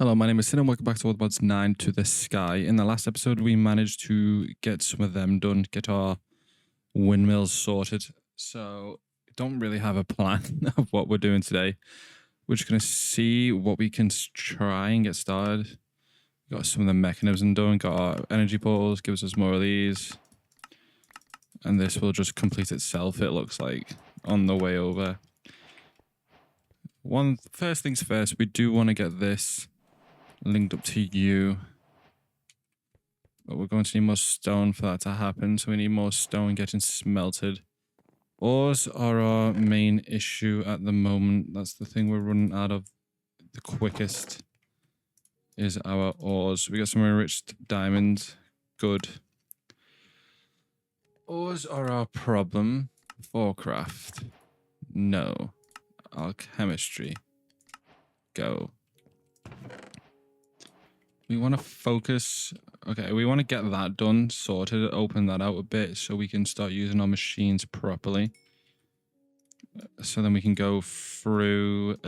Hello, my name is Sin and welcome back to Modpack 9 to the Sky. In the last episode, we managed to get some of them done, get our windmills sorted. So, don't really have a plan of what we're doing today. We're just going to see what we can try and get started. Got some of the mechanisms done, got our energy portals, gives us more of these. And this will just complete itself, it looks like, on the way over. First things first, we do want to get this linked up to you, but we're going to need more stone for that to happen, so we need more stone getting smelted. Ores are our main issue at the moment. That's the thing we're running out of the quickest, is our ores. We got some enriched diamonds. Good. Ores are our problem. Forecraft. No. Alchemistry. Go. We want to focus. Okay, we want to get that done, sorted, open that out a bit so we can start using our machines properly. So then we can go through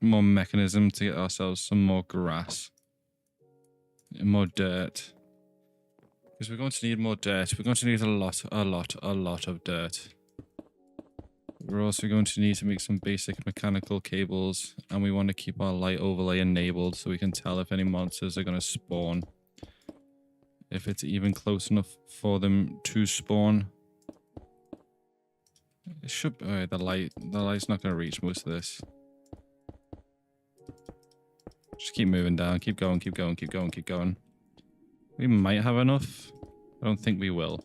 more mechanism to get ourselves some more grass. And more dirt. Because we're going to need more dirt. We're going to need a lot of dirt. We're also going to need to make some basic mechanical cables, and we want to keep our light overlay enabled so we can tell if any monsters are going to spawn. If it's even close enough for them to spawn. It should be. Alright, the light's not going to reach most of this. Just keep moving down, keep going, keep going, keep going, keep going. We might have enough. I don't think we will.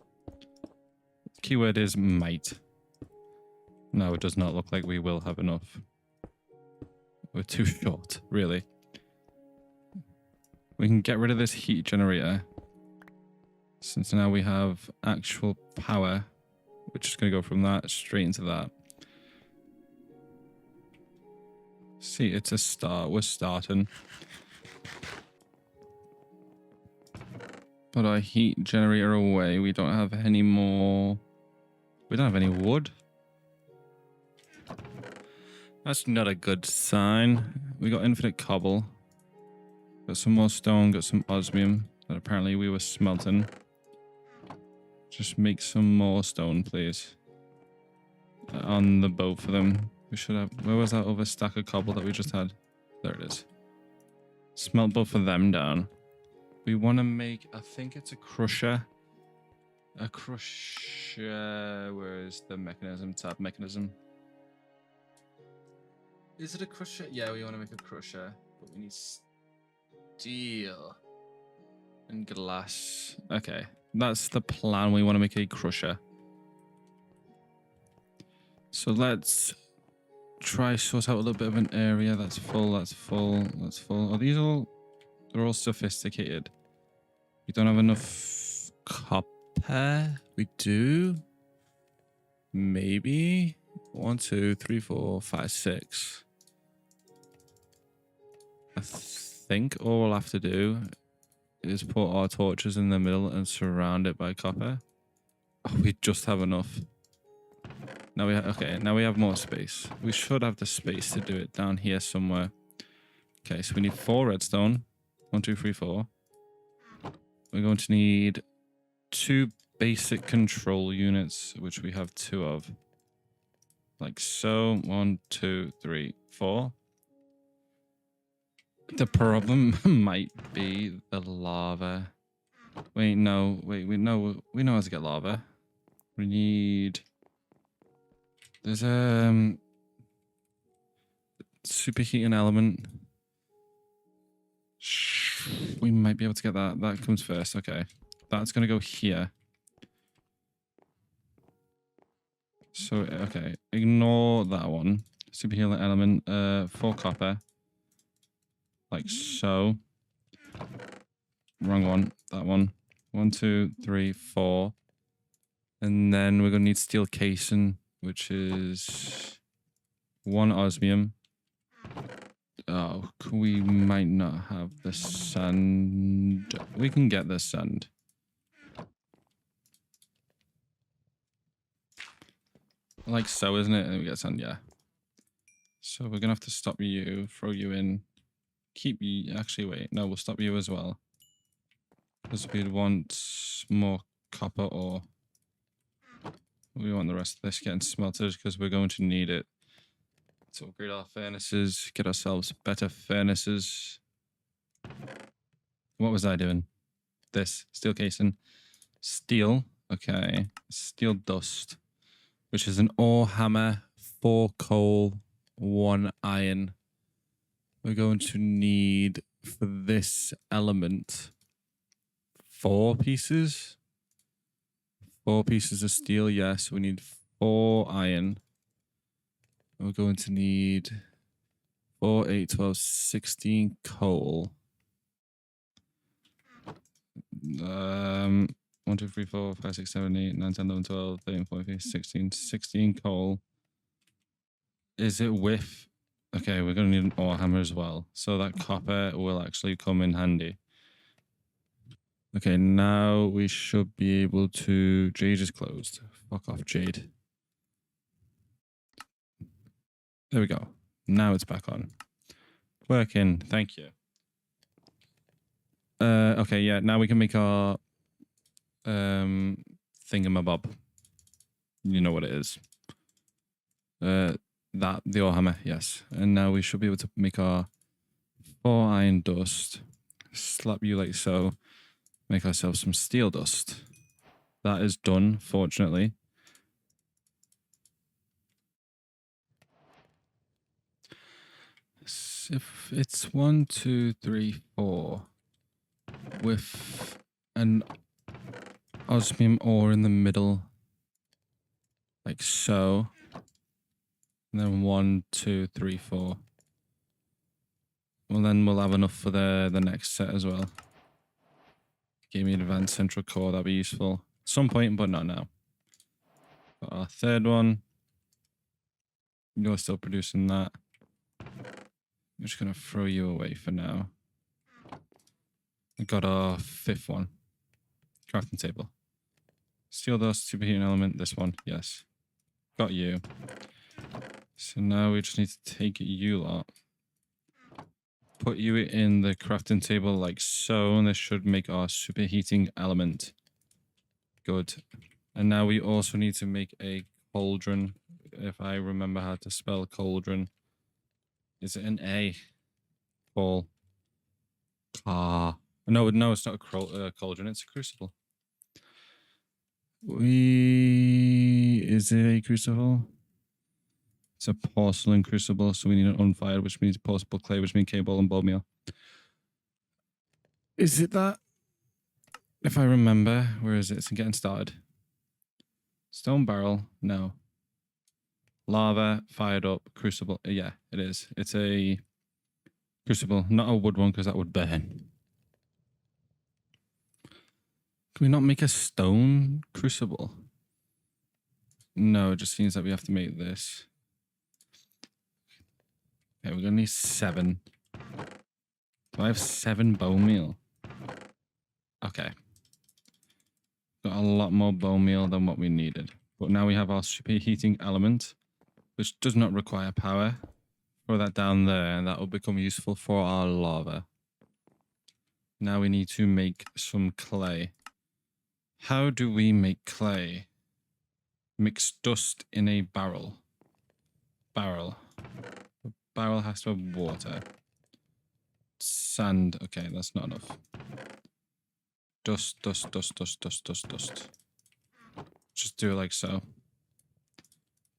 The keyword is might. No, it does not look like we will have enough. We're too short, really. We can get rid of this heat generator. Since now we have actual power. We're just going to go from that straight into that. See, it's a start. We're starting. Put our heat generator away. We don't have any more... We don't have any wood. That's not a good sign. We got infinite cobble. Got some more stone, got some osmium that apparently we were smelting. Just make some more stone, please. On the both of them. We should have... Where was that other stack of cobble that we just had? There it is. Smelt both of them down. We want to make... I think it's a crusher. A crusher... Where is the mechanism? Tab mechanism. Is it a crusher? Yeah, we want to make a crusher, but we need steel and glass. Okay, that's the plan. We want to make a crusher. So let's try sort out a little bit of an area. That's full, that's full, that's full. Are these all... They're all sophisticated. We don't have enough copper. We do. Maybe. 1, 2, 3, 4, 5, 6. I think all we'll have to do is put our torches in the middle and surround it by copper. Oh, we just have enough. Now we okay, now we have more space. We should have the space to do it down here somewhere. Okay, so we need 4 redstone. 1, 2, 3, 4. We're going to need 2 basic control units, which we have 2 of. Like so. 1, 2, 3, 4. The problem might be the lava. Wait, no. Wait, we know how to get lava. We need... There's a superheating element. We might be able to get that. That comes first. Okay. That's going to go here. So, okay. Ignore that one. Superheating element. 4 copper. Like so. Wrong one. That one. 1, 2, 3, 4. And then we're going to need steel casing, which is 1 osmium. Oh, we might not have the sand. We can get the sand. Like so, isn't it? And we get sand, yeah. So we're going to have to stop you, throw you in. keep you. Actually, wait. No, we'll stop you as well. Because we'd want more copper ore. We want the rest of this getting smelted because we're going to need it to upgrade our furnaces, get ourselves better furnaces. What was I doing? This. Steel casing. Steel. Okay. Steel dust. Which is an ore hammer, 4 coal, 1 iron. We're going to need, for this element, 4 pieces. 4 pieces of steel, yes. We need 4 iron. We're going to need 4, 8, 12, 16 coal. 1, 2, 3, 4, 5, 6, 7, 8, 9, 10, 11, 12, 13, 14, 15, 16, 16 coal. Is it with... Okay, we're going to need an ore hammer as well. So that copper will actually come in handy. Okay, now we should be able to... Jade is closed. Fuck off, Jade. There we go. Now it's back on. Working. Thank you. Okay, yeah. Now we can make our thingamabob. You know what it is. The ore hammer, yes. And now we should be able to make our 4 iron dust. Slap you like so. Make ourselves some steel dust. That is done, fortunately. If it's 1, 2, 3, 4 with an osmium ore in the middle, like so, and then 1, 2, 3, 4. Well, then we'll have enough for the next set as well. Give me an advanced central core, that'd be useful at some point, but not now. Got our 3rd one. You're still producing that. I'm just going to throw you away for now. We got our 5th one. Crafting table. Steel dust, superheating element, this one, yes. Got you. So now we just need to take you lot. Put you in the crafting table like so, and this should make our superheating element. Good. And now we also need to make a cauldron, if I remember how to spell cauldron. Is it an A? Paul. No, it's not a cauldron, it's a crucible. Is it a crucible? It's a porcelain crucible, so we need an unfired, which means portable clay, which means cable and bone meal. Is it that? If I remember, where is it? It's getting started. Stone barrel, no. Lava, fired up, crucible. Yeah, it is. It's a crucible, not a wood one, because that would burn. Can we not make a stone crucible? No, it just means that we have to make this. Okay, we're going to need 7. Do I have 7 bone meal? Okay. Got a lot more bone meal than what we needed. But now we have our superheating element, which does not require power. Throw that down there, and that will become useful for our lava. Now we need to make some clay. How do we make clay? Mix dust in a barrel. The barrel has to have water. Sand. Okay, that's not enough. Dust. Just do it like so.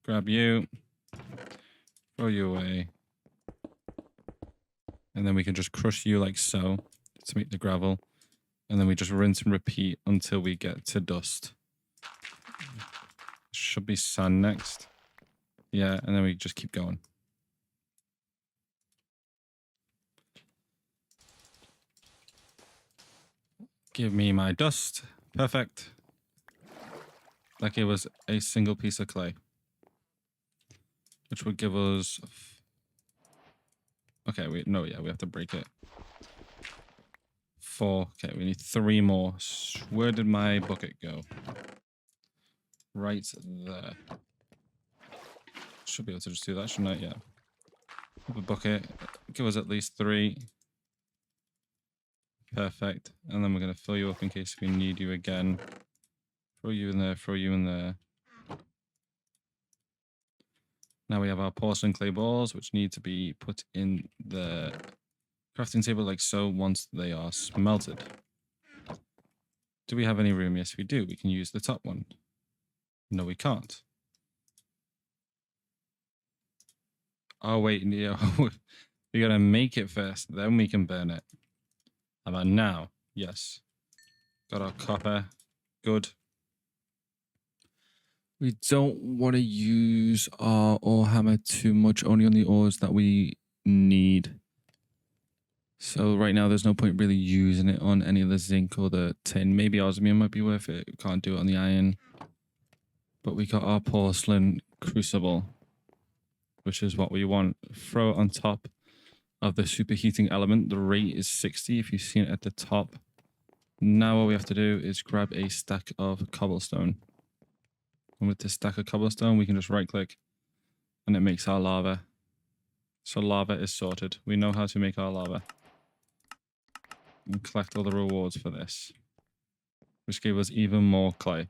Grab you. Throw you away. And then we can just crush you like so to make the gravel. And then we just rinse and repeat until we get to dust. Should be sand next. Yeah, and then we just keep going. Give me my dust. Perfect. Like it was a single piece of clay. Which would give us... Okay, we have to break it. 4. Okay, we need 3 more. Where did my bucket go? Right there. Should be able to just do that, shouldn't I? Yeah. Have a bucket. Give us at least 3. Perfect. And then we're going to fill you up in case we need you again. Throw you in there, throw you in there. Now we have our porcelain clay balls, which need to be put in the crafting table like so once they are smelted. Do we have any room? Yes, we do. We can use the top one. No, we can't. Oh, wait. Yeah, we got to make it first. Then we can burn it. How about now? Yes. Got our copper. Good. We don't want to use our ore hammer too much, only on the ores that we need. So right now there's no point really using it on any of the zinc or the tin. Maybe osmium might be worth it. We can't do it on the iron. But we got our porcelain crucible, which is what we want. Throw it on top of the superheating element. The rate is 60 if you've seen it at the top. Now what we have to do is grab a stack of cobblestone. And with this stack of cobblestone, we can just right click and it makes our lava. So lava is sorted. We know how to make our lava. And collect all the rewards for this, which gave us even more clay.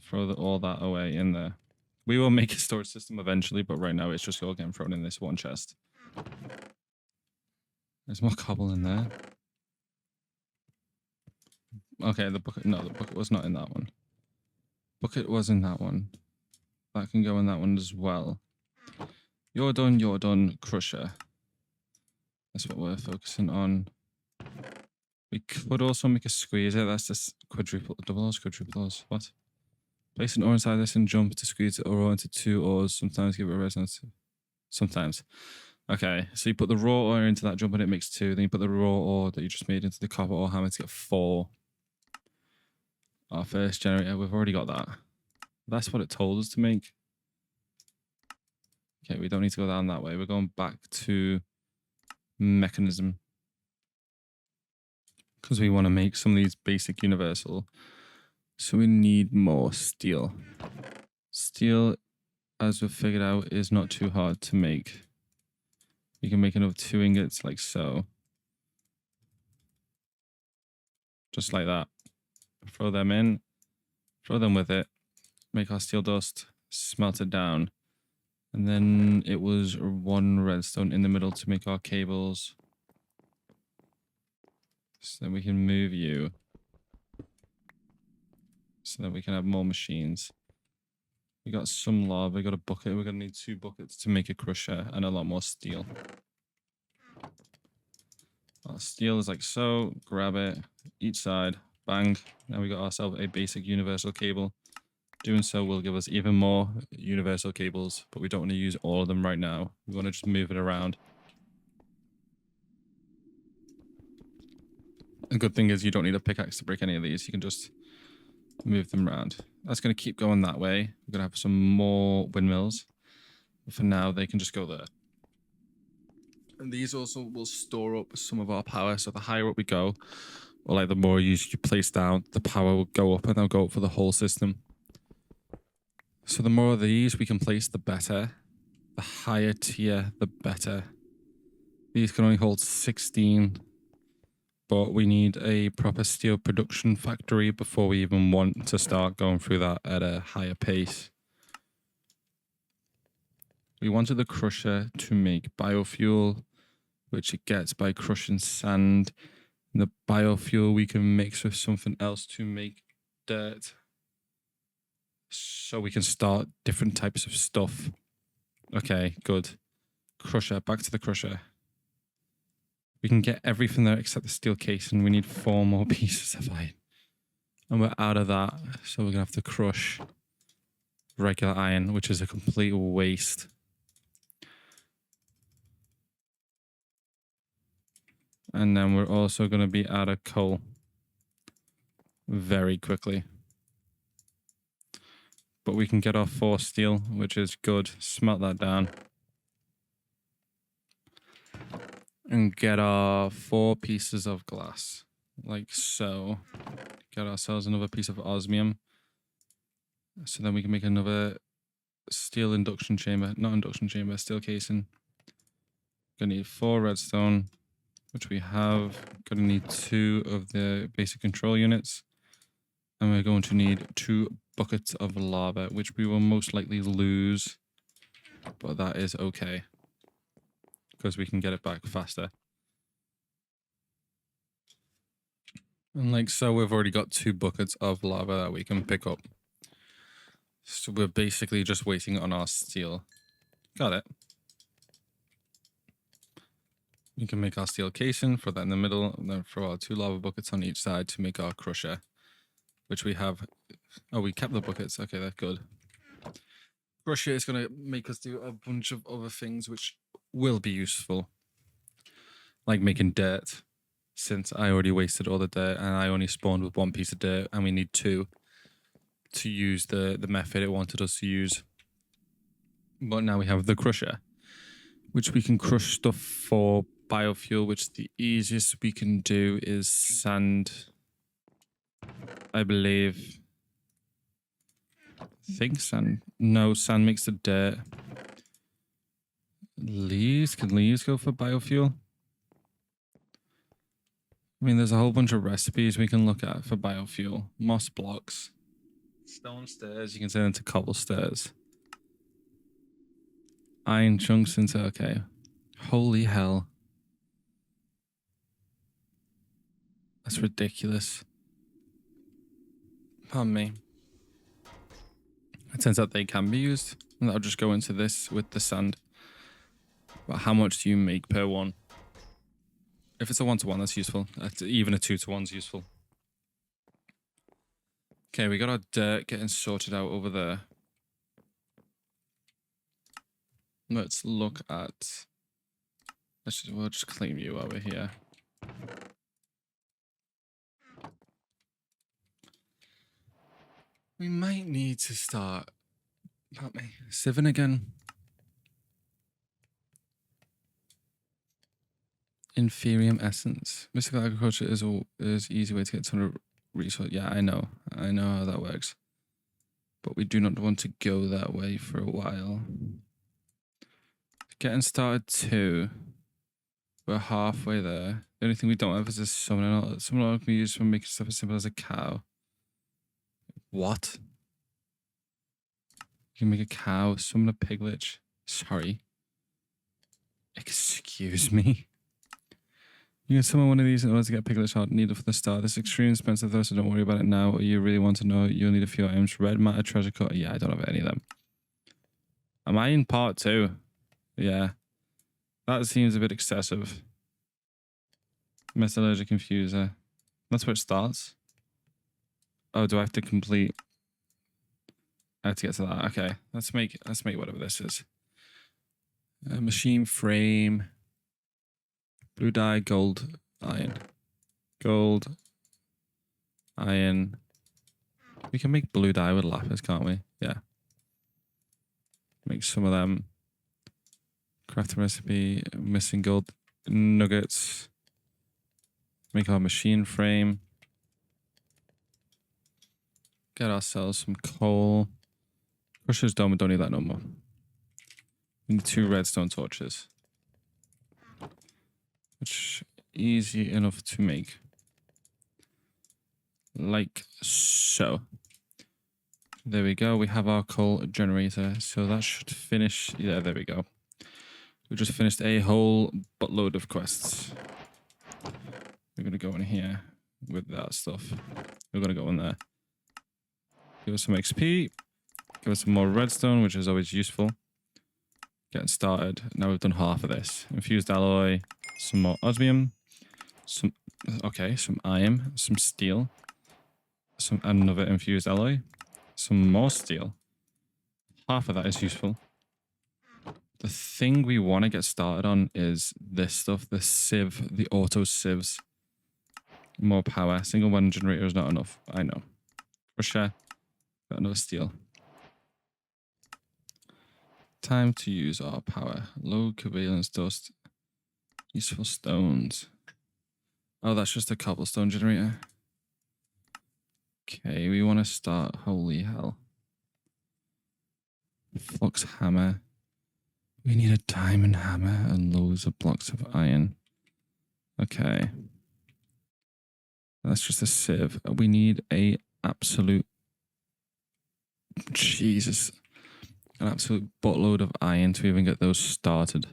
Throw all that away in there. We will make a storage system eventually, but right now it's just all getting thrown in this one chest. There's more cobble in there. Okay, the bucket. No, the bucket was not in that one. Bucket was in that one. That can go in that one as well. You're done, crusher. That's what we're focusing on. We could also make a squeezer. That's just quadruple, doubles, quadruples. What? Place an ore inside this and jump to squeeze the ore into 2 ores. Sometimes give it a resonance. Sometimes. Okay, so you put the raw ore into that jump and it makes 2. Then you put the raw ore that you just made into the copper ore hammer to get 4. Our first generator, we've already got that. That's what it told us to make. Okay, we don't need to go down that way. We're going back to mechanism. Because we want to make some of these basic universal. So we need more steel. Steel, as we've figured out, is not too hard to make. You can make another 2 ingots like so. Just like that. Throw them in. Throw them with it. Make our steel dust. Smelt it down. And then it was 1 redstone in the middle to make our cables. So then we can move you. So that we can have more machines. We got some lava, we got a bucket. We're going to need 2 buckets to make a crusher and a lot more steel. Our steel is like so. Grab it. Each side. Bang. Now we got ourselves a basic universal cable. Doing so will give us even more universal cables, but we don't want to use all of them right now. We want to just move it around. The good thing is you don't need a pickaxe to break any of these. You can just move them around. That's going to keep going that way. We're going to have some more windmills. But for now, they can just go there. And these also will store up some of our power. So the higher up we go, or like the more you place down, the power will go up and they'll go up for the whole system. So the more of these we can place, the better. The higher tier, the better. These can only hold 16. But we need a proper steel production factory before we even want to start going through that at a higher pace. We wanted the crusher to make biofuel, which it gets by crushing sand. And the biofuel we can mix with something else to make dirt. So we can start different types of stuff. Okay, good. Crusher, back to the crusher. We can get everything there except the steel case, and we need 4 more pieces of iron. And we're out of that, so we're going to have to crush regular iron, which is a complete waste. And then we're also going to be out of coal very quickly. But we can get our 4 steel, which is good. Smelt that down. And get our 4 pieces of glass, like so. Get ourselves another piece of osmium. So then we can make another steel induction chamber. Not induction chamber, steel casing. Gonna need 4 redstone. which we have. Gonna need 2 of the basic control units. And we're going to need 2 buckets of lava, which we will most likely lose. But that is okay, because we can get it back faster. And like so, we've already got 2 buckets of lava that we can pick up. So we're basically just waiting on our steel. Got it. We can make our steel casing, throw that in the middle, and then throw our 2 lava buckets on each side to make our crusher, which we have. Oh, we kept the buckets. Okay, that's good. Crusher is going to make us do a bunch of other things which will be useful, like making dirt, since I already wasted all the dirt and I only spawned with 1 piece of dirt, and we need 2 to use the method it wanted us to use. But now we have the crusher, which we can crush stuff for biofuel, which the easiest we can do is sand, I believe. I think sand. No, sand makes the dirt. Leaves? Can leaves go for biofuel? I mean, there's a whole bunch of recipes we can look at for biofuel. Moss blocks. Stone stairs, you can turn into cobble stairs. Iron chunks into, okay. Holy hell. That's ridiculous. Pardon me. It turns out they can be used. And that'll just go into this with the sand. But how much do you make per one? If it's a 1-to-1, that's useful. Even a 2-to-1 is useful. Okay, we got our dirt getting sorted out over there. Let's look at... we'll just claim you over here. We might need to start... Pardon me. Sieving again. Inferium essence. Mystical agriculture is easy way to get a ton of resource. Yeah, I know how that works. But we do not want to go that way for a while. Getting started too. We're halfway there. The only thing we don't have is a summoner. Summoner can be used for making stuff as simple as a cow. What? You can make a cow, summon a piglet. Sorry. Excuse me. You can summon one of these in order to get Piglet shot needed for the start. This is extremely expensive though, so don't worry about it now. You really want to know, you'll need a few items. Red matter, treasure cut. Yeah, I don't have any of them. Am I in part 2? Yeah. That seems a bit excessive. Metallurgic infuser. That's where it starts. Oh, do I have to complete? I have to get to that. Okay. Let's make whatever this is. Machine frame. Blue dye, gold, iron. Gold, iron. We can make blue dye with lapis, can't we? Yeah. Make some of them. Craft a recipe. Missing gold nuggets. Make our machine frame. Get ourselves some coal. Crusher's done, we don't need that no more. We need 2 redstone torches. Which easy enough to make. Like so. There we go. We have our coal generator. So that should finish. Yeah, there we go. We just finished a whole buttload of quests. We're going to go in here with that stuff. We're going to go in there. Give us some XP. Give us some more redstone, which is always useful. Getting started. Now we've done half of this. Infused alloy. Some more osmium. Some iron. Some steel. Another infused alloy. Some more steel. Half of that is useful. The thing we want to get started on is this stuff. The sieve. The auto sieves. More power. Single one generator is not enough. I know. Crusher. Got another steel. Time to use our power. Low covalence dust. Useful stones. Oh, that's just a cobblestone generator. Okay, we want to start. Holy hell. Flux hammer. We need a diamond hammer and loads of blocks of iron. Okay. That's just a sieve. We need a absolute... Jesus. An absolute buttload of iron to even get those started.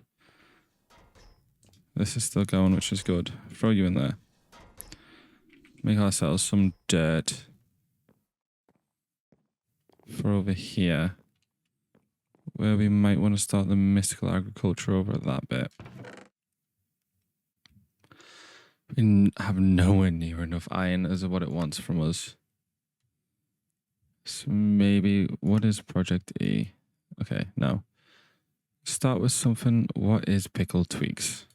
This is still going, which is good. Throw you in there. Make ourselves some dirt. For over here. Where we might want to start the mystical agriculture over at that bit. We have nowhere near enough iron as what it wants from us. So maybe, what is Project E? Okay, no. Start with something. What is Pickle Tweaks?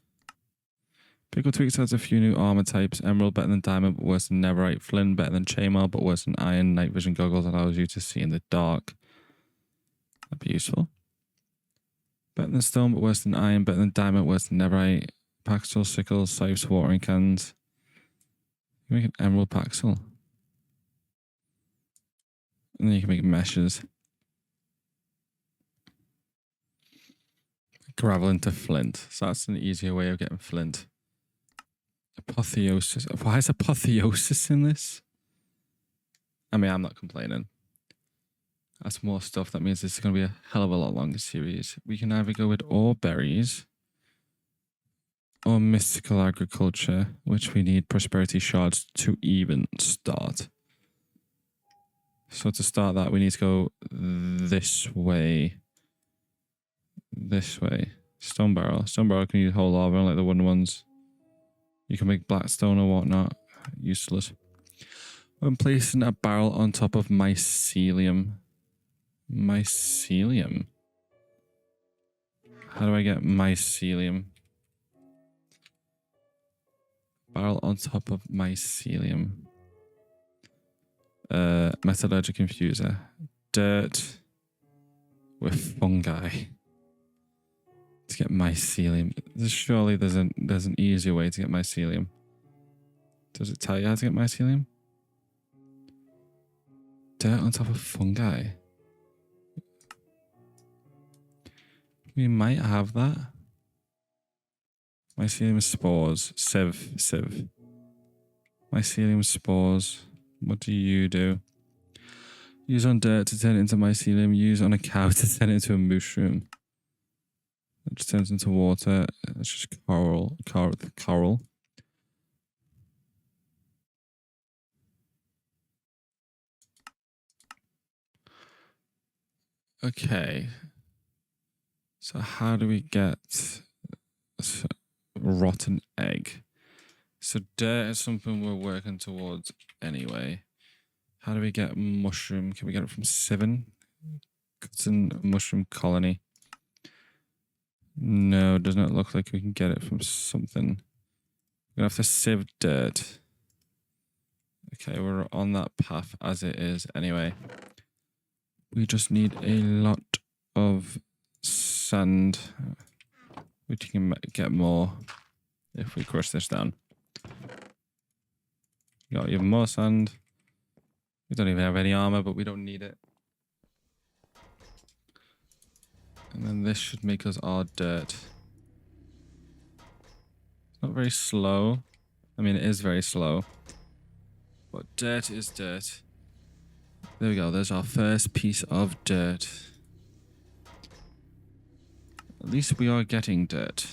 Pickle Tweaks has a few new armor types. Emerald better than diamond, but worse than netherite. Flint better than chainmail, but worse than iron. Night vision goggles allows you to see in the dark. That'd be useful. Better than stone, but worse than iron. Better than diamond, worse than netherite. Paxel, sickles, scythes, watering cans. You make an emerald paxel. And then you can make meshes. Gravel into flint. So that's an easier way of getting flint. Apotheosis. Why is apotheosis in this? I mean, I'm not complaining. That's more stuff. That means this is going to be a hell of a lot longer series. We can either go with ore berries or mystical agriculture, which we need prosperity shards to even start. So to start that, we need to go this way. This way. Stone barrel. Stone barrel can use whole lava, like the wooden ones. You can make blackstone or whatnot. Useless. I'm placing a barrel on top of mycelium. Mycelium? How do I get mycelium? Barrel on top of mycelium. Metallurgic infuser. Dirt with fungi. To get mycelium. Surely there's an easier way to get mycelium. Does it tell you how to get mycelium? Dirt on top of fungi. We might have that. Mycelium spores. Sieve. Mycelium spores. What do you do? Use on dirt to turn it into mycelium. Use on a cow to turn it into a mushroom. It just turns into water. It's just coral. Okay. So how do we get a rotten egg? So dirt is something we're working towards anyway. How do we get mushroom? Can we get it from Sivan? It's in a mushroom colony. No, does not look like we can get it from something. We're going to have to sieve dirt. Okay, we're on that path as it is anyway. We just need a lot of sand. We can get more if we crush this down. We got even more sand. We don't even have any armor, but we don't need it. And then this should make us our dirt. It's not very slow. I mean, it is very slow. But dirt is dirt. There we go. There's our first piece of dirt. At least we are getting dirt.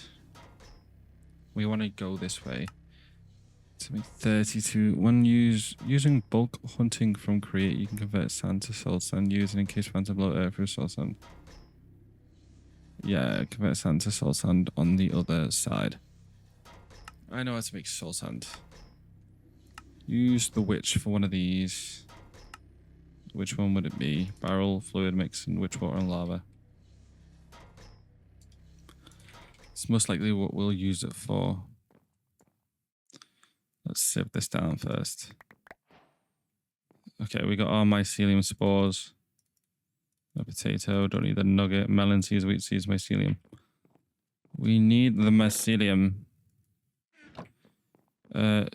We want to go this way. To make 32. When using bulk hunting from create, you can convert sand to soul sand. Using in case phantom blow earth through soul sand. Yeah, convert sand to soul sand on the other side. I know how to make soul sand. Use the witch for one of these. Which one would it be? Barrel, fluid mix, and witch water and lava. It's most likely what we'll use it for. Let's sieve this down first. Okay, we got our mycelium spores. A potato, don't need the nugget. Melon seeds, wheat seeds, mycelium. We need the mycelium.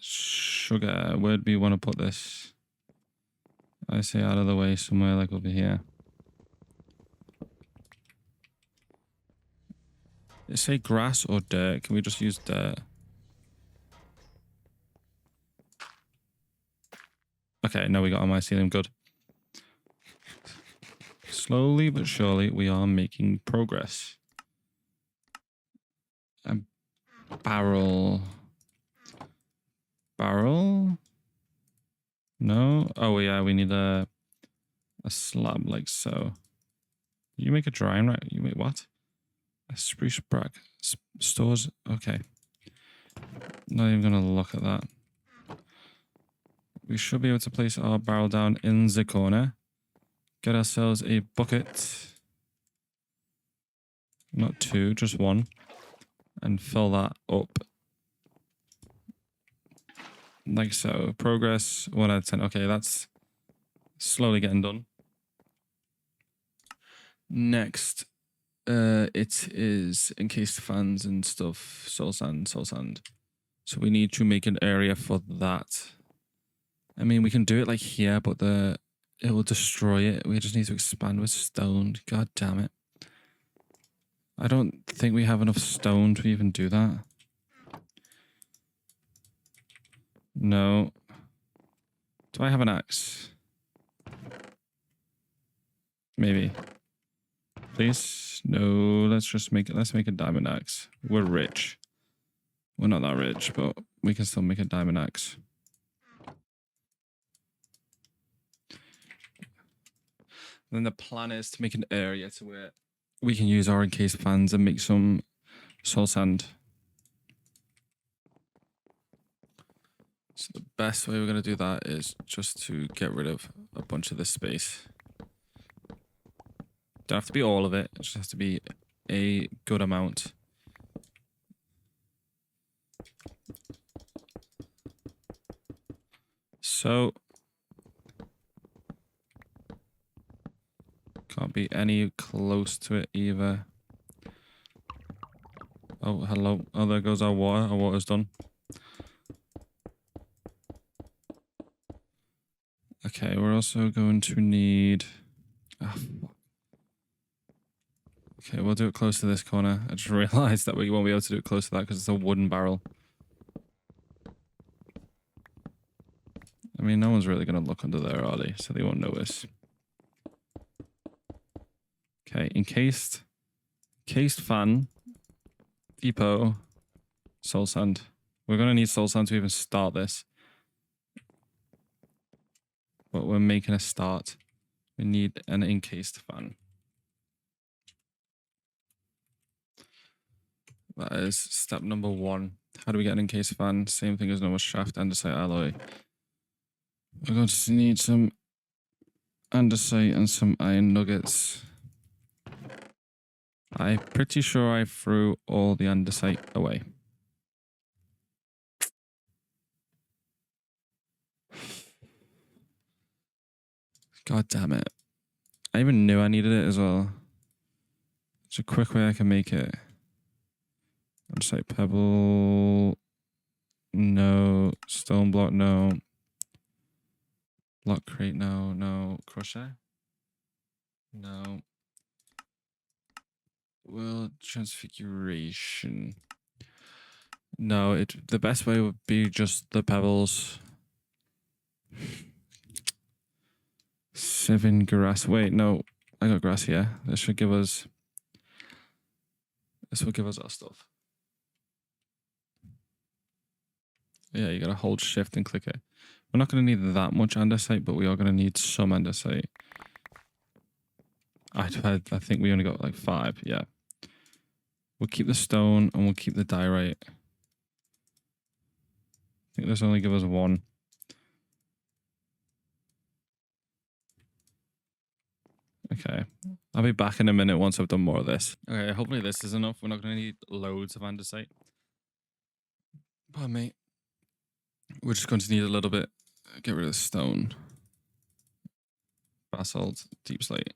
Sugar. Where do we want to put this? I say out of the way somewhere like over here. Did it say grass or dirt? Can we just use dirt? Okay, now we got on my ceiling. Good. Slowly but surely, we are making progress. A barrel. Barrel? No? Oh, yeah, we need a slab like so. You make a drying rack? You make what? A spruce brack. Stores? Okay. Not even going to look at that. We should be able to place our barrel down in the corner. Get ourselves a bucket. Not two, just one. And fill that up. Like so. Progress, 1 out of 10. Okay, that's slowly getting done. Next, it is encased fans and stuff. Soul sand, soul sand. So we need to make an area for that. I mean, we can do it like here, but it will destroy it. We just need to expand with stone. God damn it. I don't think we have enough stone to even do that. No. Do I have an axe? Maybe. Please? No, let's make a diamond axe. We're rich. We're not that rich, but we can still make a diamond axe. Then the plan is to make an area to where we can use our encased fans and make some soul sand. So the best way we're going to do that is just to get rid of a bunch of this space. Don't have to be all of it. It just has to be a good amount. So can't be any close to it either. Oh, hello. Oh, there goes our water. Our water's done. Okay, we're also going to need... Oh, okay, we'll do it close to this corner. I just realized that we won't be able to do it close to that because it's a wooden barrel. I mean, no one's really going to look under there, are they? So they won't notice. Okay, encased fan, depot, soul sand. We're going to need soul sand to even start this. But we're making a start. We need an encased fan. That is step number 1. How do we get an encased fan? Same thing as normal shaft, andesite alloy. We're going to need some andesite and some iron nuggets. I'm pretty sure I threw all the andesite away. God damn it. I even knew I needed it as well. It's a quick way I can make it. Andesite pebble. No. Stone block, no. Block crate, no. No. Crusher? No. Well, transfiguration. No, the best way would be just the pebbles. 7 grass. Wait, no. I got grass here. This will give us our stuff. Yeah, you gotta hold shift and click it. We're not gonna need that much andesite, but we are gonna need some andesite. I think we only got like 5, yeah. We'll keep the stone and we'll keep the diorite. I think this only give us 1. Okay. I'll be back in a minute once I've done more of this. Okay, hopefully this is enough. We're not going to need loads of andesite. Pardon me. We're just going to need a little bit. Get rid of the stone. Basalt, deep slate,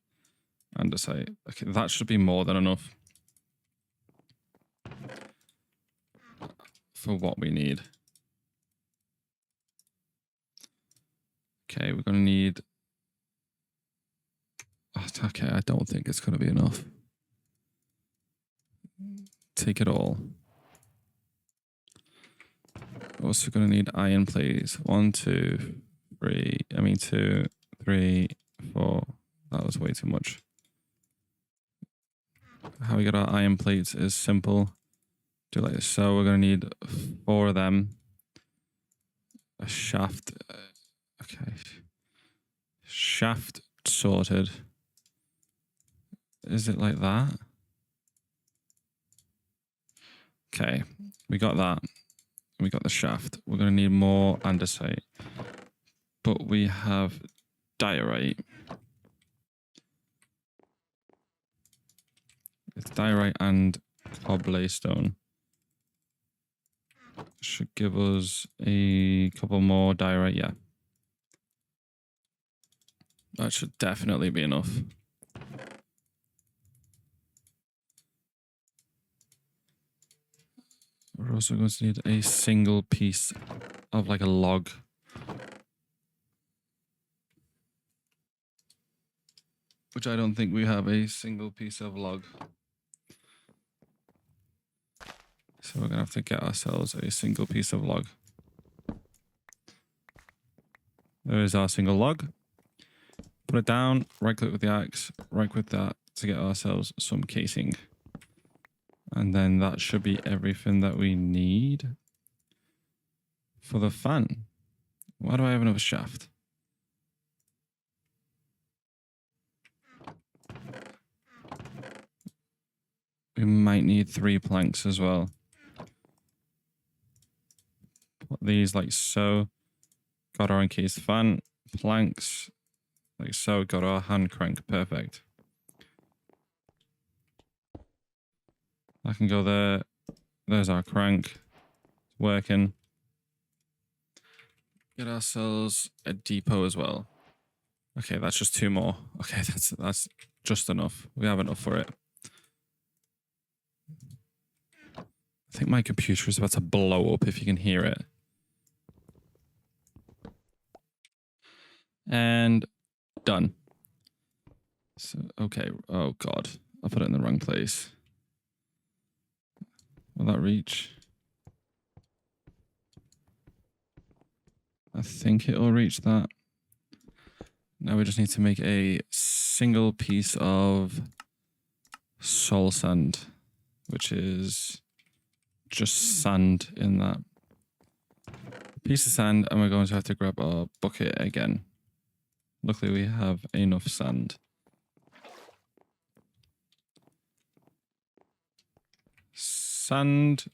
andesite. Okay, that should be more than enough for what we need. Okay, we're going to need... Okay, I don't think it's going to be enough. Take it all. Also going to need iron plates. 1, 2, 2, 3, 4. That was way too much. How we get our iron plates is simple. Do like this. So we're going to need 4 of them. A shaft. Okay. Shaft sorted. Is it like that? Okay. We got that. We got the shaft. We're going to need more andesite. But we have diorite. It's diorite and cobblestone. Should give us a couple more diorite, yeah. That should definitely be enough. We're also going to need a single piece of like a log. Which I don't think we have a single piece of log. So we're going to have to get ourselves a single piece of log. There is our single log. Put it down, right click with the axe, right click that to get ourselves some casing. And then that should be everything that we need for the fan. Why do I have another shaft? We might need 3 planks as well. Put these like so. Got our encased fan, planks, like so. Got our hand crank, perfect. I can go there. There's our crank. It's working. Get ourselves a depot as well. Okay, that's just 2 more. Okay, that's just enough. We have enough for it. I think my computer is about to blow up if you can hear it. And done. So, okay. Oh, God. I put it in the wrong place. Will that reach? I think it will reach that. Now we just need to make a single piece of soul sand, which is just sand in that. Piece of sand, and we're going to have to grab our bucket again. Luckily, we have enough sand. Sand.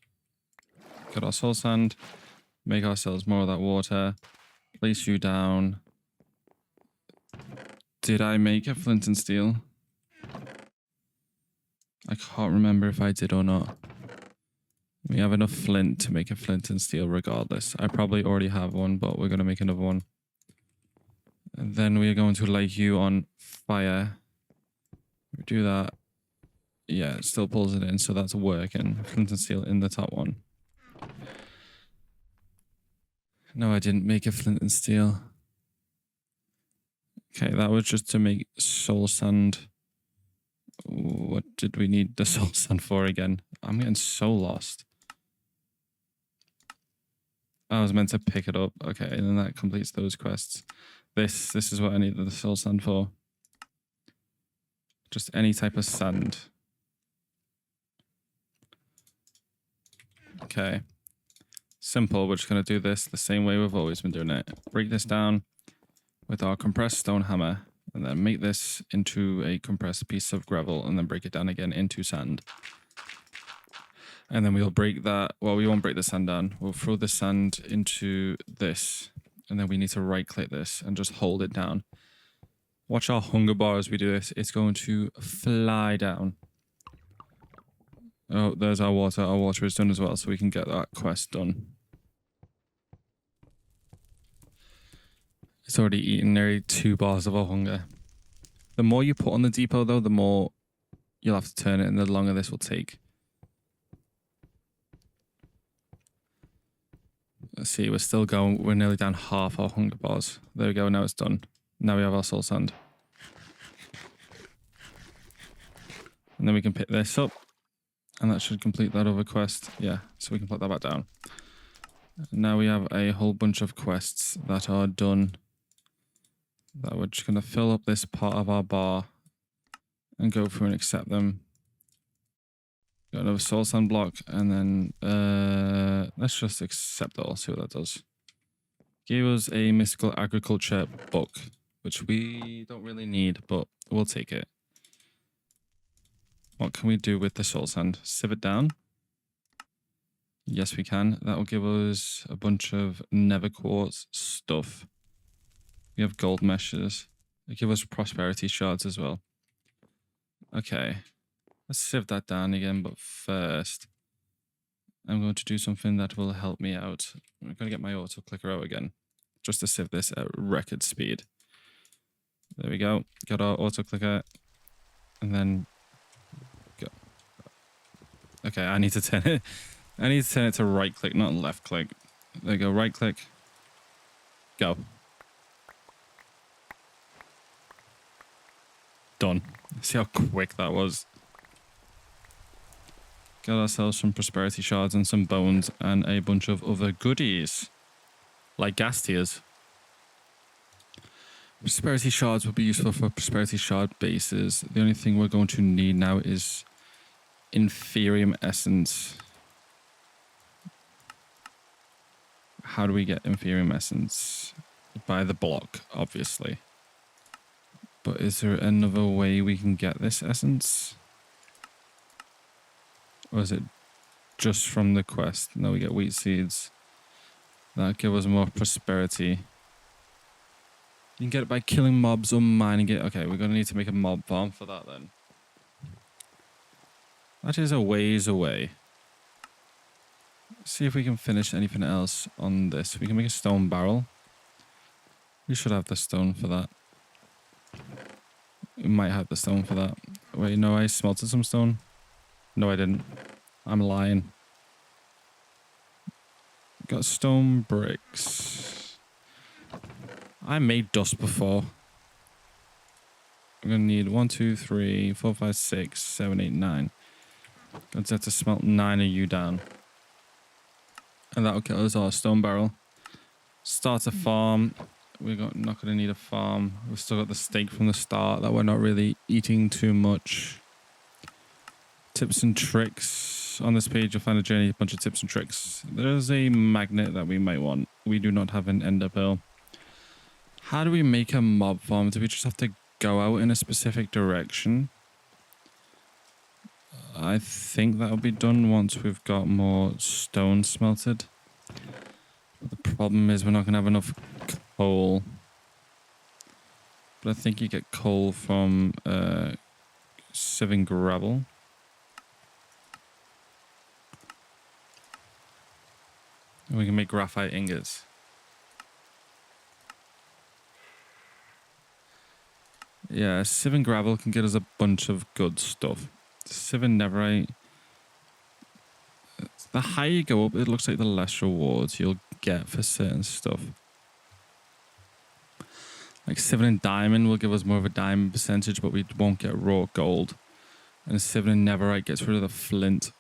Get our soul sand. Make ourselves more of that water. Place you down. Did I make a flint and steel? I can't remember if I did or not. We have enough flint to make a flint and steel regardless. I probably already have one, but we're going to make another one. And then we are going to light you on fire. We do that. Yeah, it still pulls it in, so that's working. Flint and steel in the top one. No, I didn't make a flint and steel. Okay, that was just to make soul sand. What did we need the soul sand for again? I'm getting so lost. I was meant to pick it up. Okay, and then that completes those quests. This is what I needed the soul sand for. Just any type of sand. Okay. Simple. We're just going to do this the same way we've always been doing it. Break this down with our compressed stone hammer, and then make this into a compressed piece of gravel, and then break it down again into sand. And then we'll break that. Well, we won't break the sand down. We'll throw the sand into this, and then we need to right click this and just hold it down. Watch our hunger bar as we do this. It's going to fly down. Oh, there's our water. Our water is done as well, so we can get that quest done. It's already eaten nearly 2 bars of our hunger. The more you put on the depot, though, the more you'll have to turn it, and the longer this will take. Let's see, we're still going. We're nearly down half our hunger bars. There we go. Now it's done. Now we have our soul sand. And then we can pick this up. And that should complete that other quest. Yeah, so we can put that back down. Now we have a whole bunch of quests that are done that we're just going to fill up this part of our bar and go through and accept them. Got another soul sand block, and then let's just accept it all, see what that does. Gave us a mystical agriculture book, which we don't really need, but we'll take it. What can we do with the soul sand? Sieve it down? Yes, we can. That will give us a bunch of nether quartz stuff. We have gold meshes. They give us prosperity shards as well. Okay. Let's sieve that down again, but first I'm going to do something that will help me out. I'm going to get my auto clicker out again, just to sieve this at record speed. There we go. Got our auto clicker, and then go. Okay, I need to turn it. I need to turn it to right click, not left click. There you go. Right click. Go. Done. See how quick that was. Got ourselves some prosperity shards and some bones and a bunch of other goodies, like gas tiers. Prosperity shards will be useful for prosperity shard bases. The only thing we're going to need now is inferium essence. How do we get inferium essence? By the block, obviously. But is there another way we can get this essence? Or is it just from the quest? No, we get wheat seeds. That give us more prosperity. You can get it by killing mobs or mining it. Okay, we're going to need to make a mob farm for that then. That is a ways away. See if we can finish anything else on this. We can make a stone barrel. We should have the stone for that. We might have the stone for that. Wait, no, I smelted some stone. No, I didn't. I'm lying. Got stone bricks. I made dust before. I'm going to need 1, 2, 3, 4, 5, 6, 7, 8, 9. Going to have to smelt 9 of you down. And that'll get us our stone barrel. Start a farm. We're not going to need a farm. We've still got the steak from the start that we're not really eating too much. Tips and tricks. On this page, you'll find a journey, a bunch of tips and tricks. There's a magnet that we might want. We do not have an ender pearl. How do we make a mob farm? Do we just have to go out in a specific direction? I think that'll be done once we've got more stone smelted. The problem is we're not going to have enough coal. But I think you get coal from sieving gravel. And we can make graphite ingots. Yeah, sieving gravel can get us a bunch of good stuff. Sieving netherite. The higher you go up, it looks like the less rewards you'll get for certain stuff. Like sieving diamond will give us more of a diamond percentage, but we won't get raw gold. And sieving netherite gets rid of the flint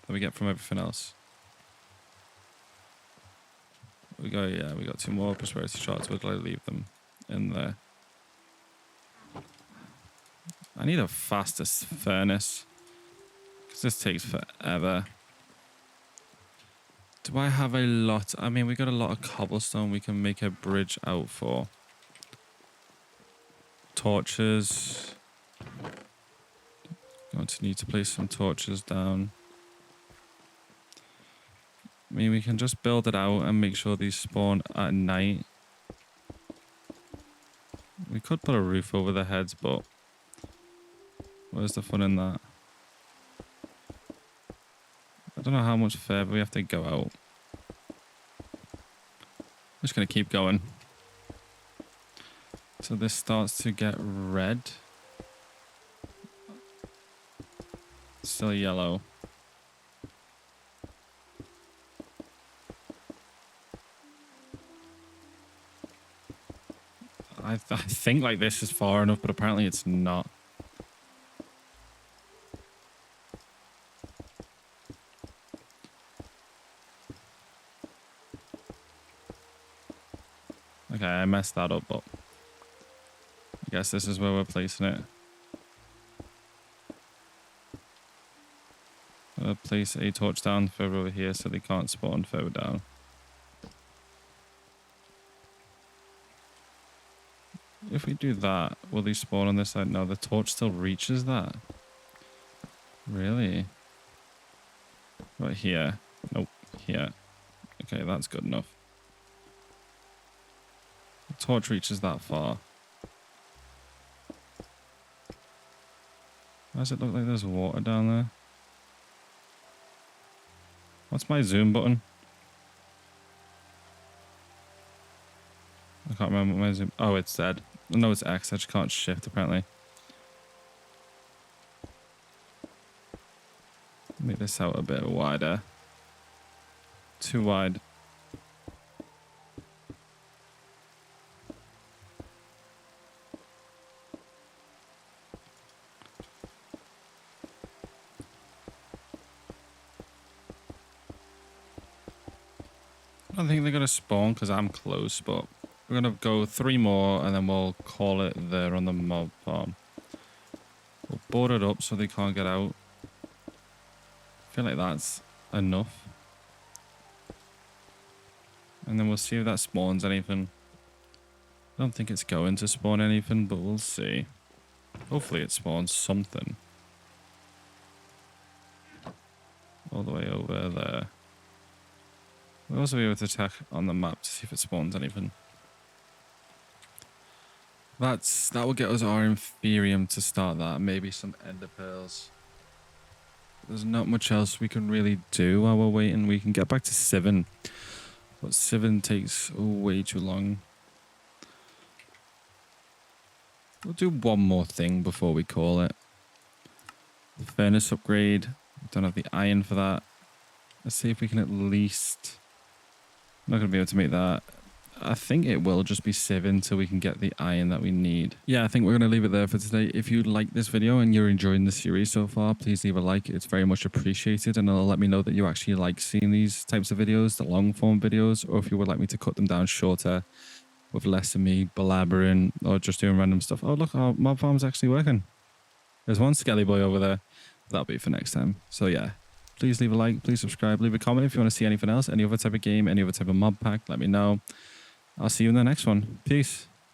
that we get from everything else. We got 2 more prosperity shards. We'll leave them in there. I need a fastest furnace because this takes forever. Do I have a lot? I mean, we got a lot of cobblestone we can make a bridge out for. Torches. Going to need to place some torches down. I mean, we can just build it out and make sure these spawn at night. We could put a roof over their heads, but where's the fun in that? I don't know how much further we have to go out. I'm just going to keep going. So this starts to get red. Still yellow. I think like this is far enough, but apparently it's not. Okay, I messed that up, but I guess this is where we're placing it. I'll place a torch down further over here so they can't spawn further down. If we do that, will they spawn on this side? No, the torch still reaches that. Really? Right here. Nope. Here. Okay, that's good enough. The torch reaches that far. Why does it look like there's water down there? What's my zoom button? I can't remember what my zoom... Oh, it's Z. No, it's X. I just can't shift, apparently. Make this out a bit wider. Too wide. I don't think they're going to spawn because I'm close, but we're going to go 3 more and then we'll call it there on the mob farm. We'll board it up so they can't get out. I feel like that's enough. And then we'll see if that spawns anything. I don't think it's going to spawn anything, but we'll see. Hopefully it spawns something. All the way over there. We'll also be able to check on the map to see if it spawns anything. That will get us our Inferium to start that. Maybe some Ender Pearls. There's not much else we can really do while we're waiting. We can get back to Civen. But Civen takes way too long. We'll do one more thing before we call it. The furnace upgrade. Don't have the iron for that. Let's see if we can at least... I'm not going to be able to make that. I think it will just be Civen until we can get the iron that we need. Yeah, I think we're going to leave it there for today. If you like this video and you're enjoying the series so far, please leave a like. It's very much appreciated, and it'll let me know that you actually like seeing these types of videos, the long form videos, or if you would like me to cut them down shorter with less of me blabbering or just doing random stuff. Oh, look, our mob farm's actually working. There's one skelly boy over there. That'll be for next time. So yeah, please leave a like, please subscribe, leave a comment if you want to see anything else, any other type of game, any other type of mod pack, let me know. I'll see you in the next one. Peace.